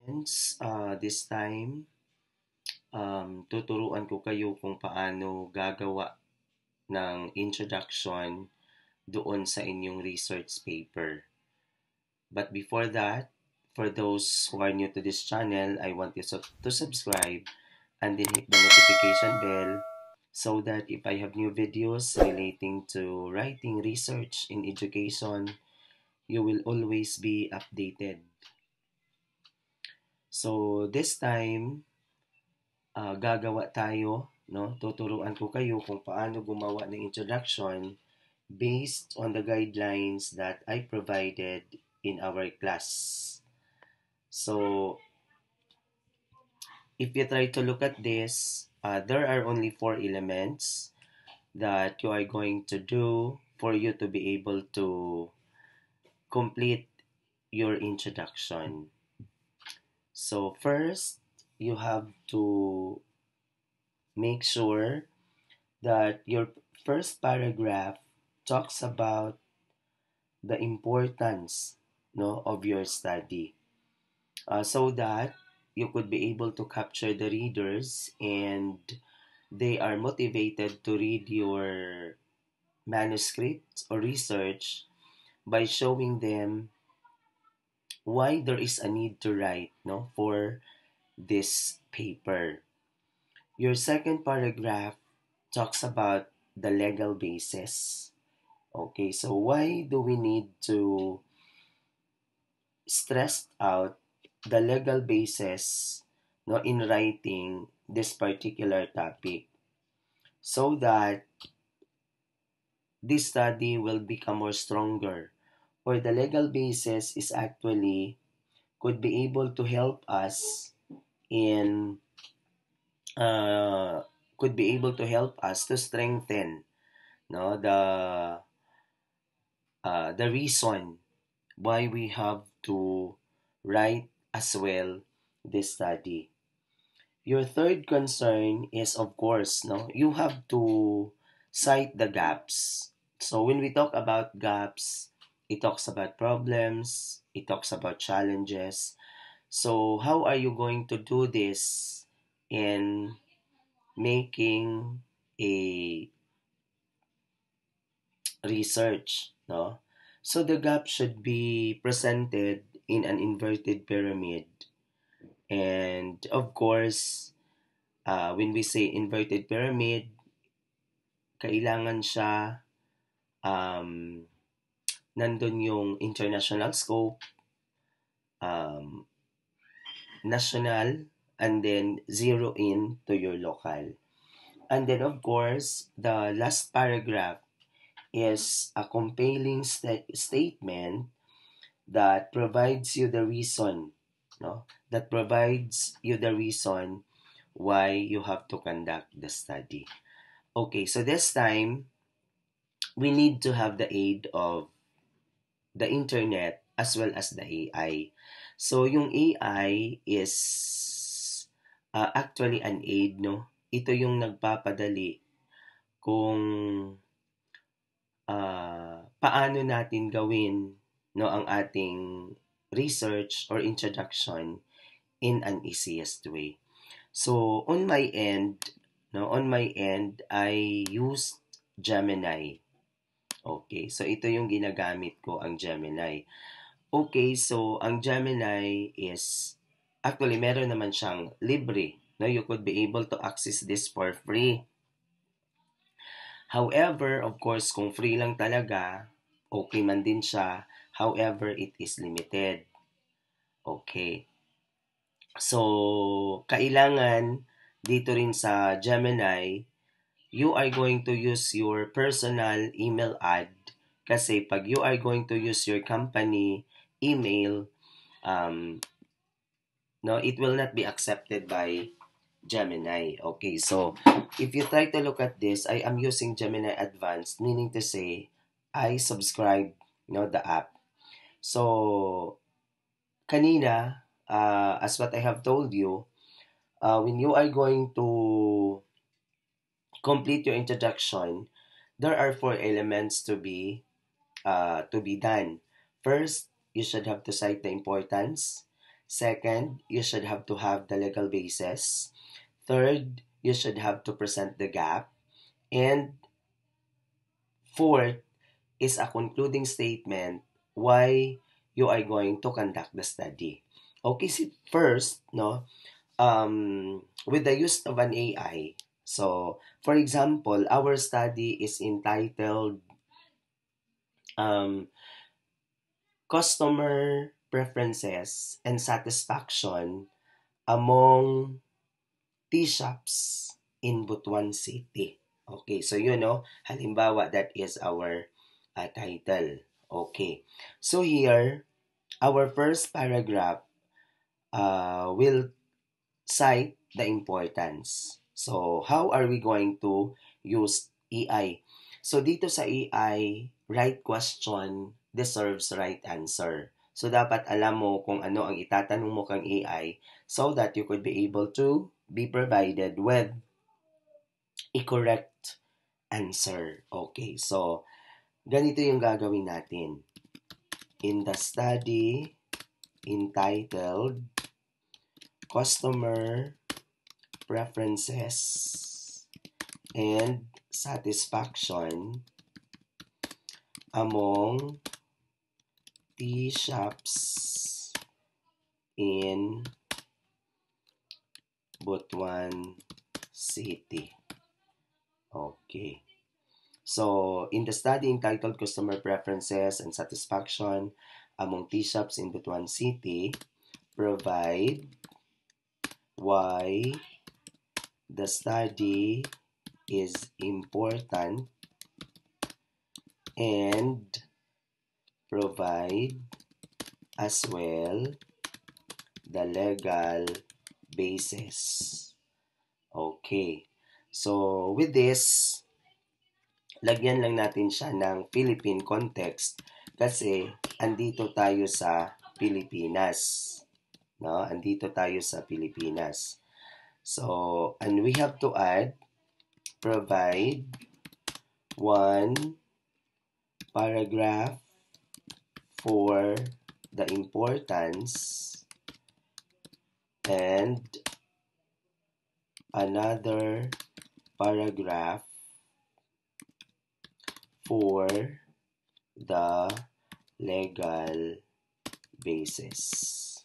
Hence, this time, tuturuan ko kayo kung paano gagawa ng introduction doon sa inyong research paper. But before that, for those who are new to this channel, I want you to subscribe and then hit the notification bell so that if I have new videos relating to writing, research in education, you will always be updated. So this time, gagawa tayo, no? Tuturuan ko kayo kung paano gumawa ng introduction based on the guidelines that I provided in our class. So, if you try to look at this, there are only four elements that you are going to do for you to be able to complete your introduction. So, first, you have to make sure that your first paragraph talks about the importance, no, of your study, so that you could be able to capture the readers and they are motivated to read your manuscript or research by showing them why there is a need to write, no, for this paper. Your second paragraph talks about the legal basis. Okay, so why do we need to stress out the legal basis, no, in writing this particular topic so that this study will become more stronger, or the legal basis is actually could be able to help us in uh, could be able to help us to strengthen, no, the reason why we have to write as well this study. Your third concern is, of course, no, you have to cite the gaps. So when we talk about gaps, it talks about problems, it talks about challenges. So how are you going to do this in making a research, no? So the gap should be presented in an inverted pyramid. And of course, when we say inverted pyramid, kailangan siya um, nandun yung international scope, um, national, and then zero in to your local. And then of course, the last paragraph is a compelling statement that provides you the reason, no? That provides you the reason why you have to conduct the study. Okay, so this time we need to have the aid of the internet as well as the AI. So yung AI is actually an aid, no? Ito yung nagpapadali kung paano natin gawin, no, ang ating research or introduction in an easiest way. So on my end, no, on my end I used Gemini. Okay, so ito yung ginagamit ko, ang Gemini. Okay, so ang Gemini is actually meron naman siyang libre. No, you could be able to access this for free. However, of course, kung free lang talaga, okay man din siya. However, it is limited. Okay. So, kailangan dito rin sa Gemini, you are going to use your personal email ad kasi pag you are going to use your company email, um, no, it will not be accepted by Gemini. Okay, so if you try to look at this, I am using Gemini Advanced, meaning to say I subscribe, the app. So kanina, as what I have told you, when you are going to complete your introduction, there are four elements to be done. First, you should have to cite the importance. Second, you should have to have the legal basis. Third, you should have to present the gap. And fourth is a concluding statement why you are going to conduct the study. Okay, so first, no, with the use of an AI. So, for example, our study is entitled um, Customer Preferences and Satisfaction Among Tea Shops in Butuan City. Okay, so halimbawa, that is our title. Okay, so here, our first paragraph will cite the importance. So, how are we going to use AI? So, dito sa AI, right question deserves right answer. So, dapat alam mo kung ano ang itatanong mo kang AI so that you could be able to be provided with a correct answer. Okay, so, ganito yung gagawin natin. In the study entitled Customer Preferences and Satisfaction Among Tea Shops in Butuan City. Okay. So, in the study entitled Customer Preferences and Satisfaction Among Tea Shops in Butuan City, provide why the study is important and provide as well the legal basis. Okay. So, with this, lagyan lang natin siya ng Philippine context kasi andito tayo sa Pilipinas. No? Andito tayo sa Pilipinas. So, and we have to add, provide one paragraph for the importance and another paragraph for the legal basis.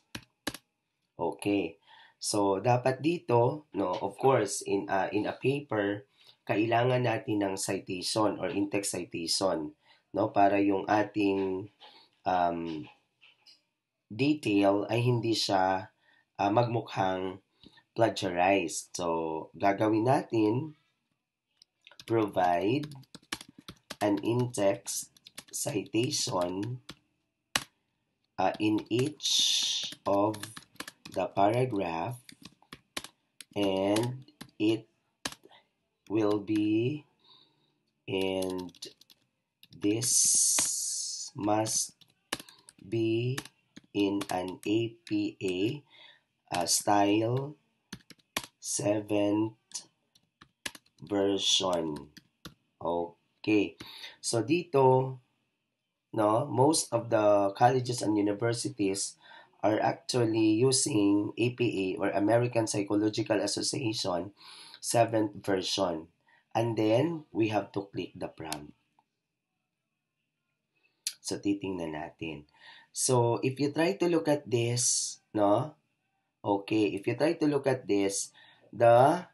Okay. So, dapat dito, no, of course, in a paper, kailangan natin ng citation or in-text citation, no, para yung ating um, detail ay hindi siya magmukhang plagiarized. So, gagawin natin, provide an in-text citation in each of the paragraph, and it will be, and this must be in an APA style 7th version. Okay. So dito, no, most of the colleges and universities are actually using APA or American Psychological Association 7th version. And then we have to click the prompt. So titingnan natin. So if you try to look at this, no? Okay, if you try to look at this, the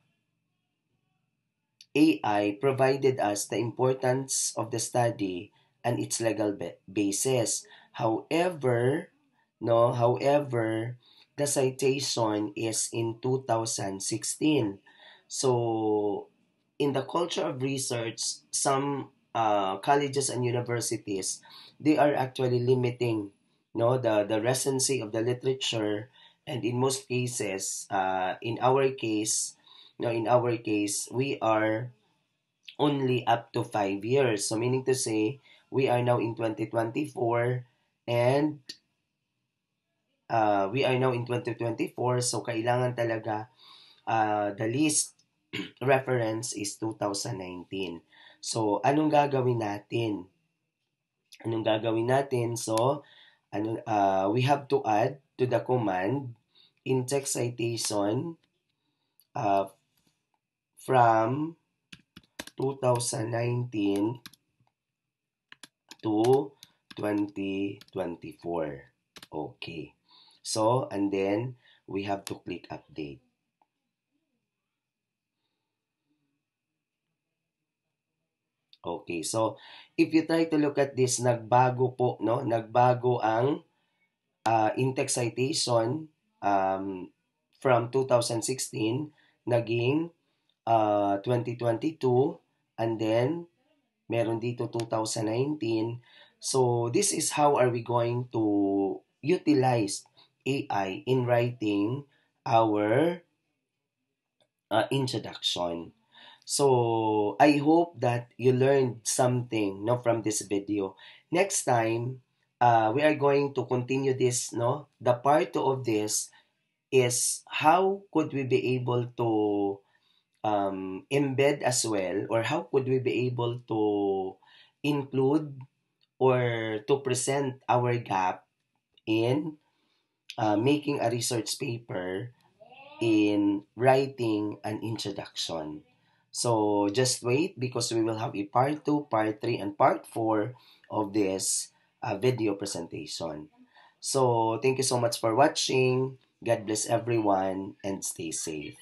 AI provided us the importance of the study and its legal basis. However, no, however, the citation is in 2016. So, in the culture of research, some colleges and universities, they are actually limiting, no, the recency of the literature, and in most cases, in our case, we are only up to 5 years. So meaning to say, we are now in 2024, and so kailangan talaga the least reference is 2019. So anong gagawin natin? So we have to add to the command in-text citation uh, from 2019 to 2024. Okay. So, and then we have to click update. Okay. So, if you try to look at this, nagbago po, no? Nagbago ang in-text citation um, from 2016 naging 2022, and then meron dito 2019. So this is how are we going to utilize AI in writing our introduction. So I hope that you learned something, no, from this video. Next time, we are going to continue this, no. The part two of this is how could we be able to embed as well, or how could we be able to include or to present our gap in making a research paper in writing an introduction. So just wait because we will have a part 2, part 3, and part 4 of this video presentation. So thank you so much for watching. God bless everyone and stay safe.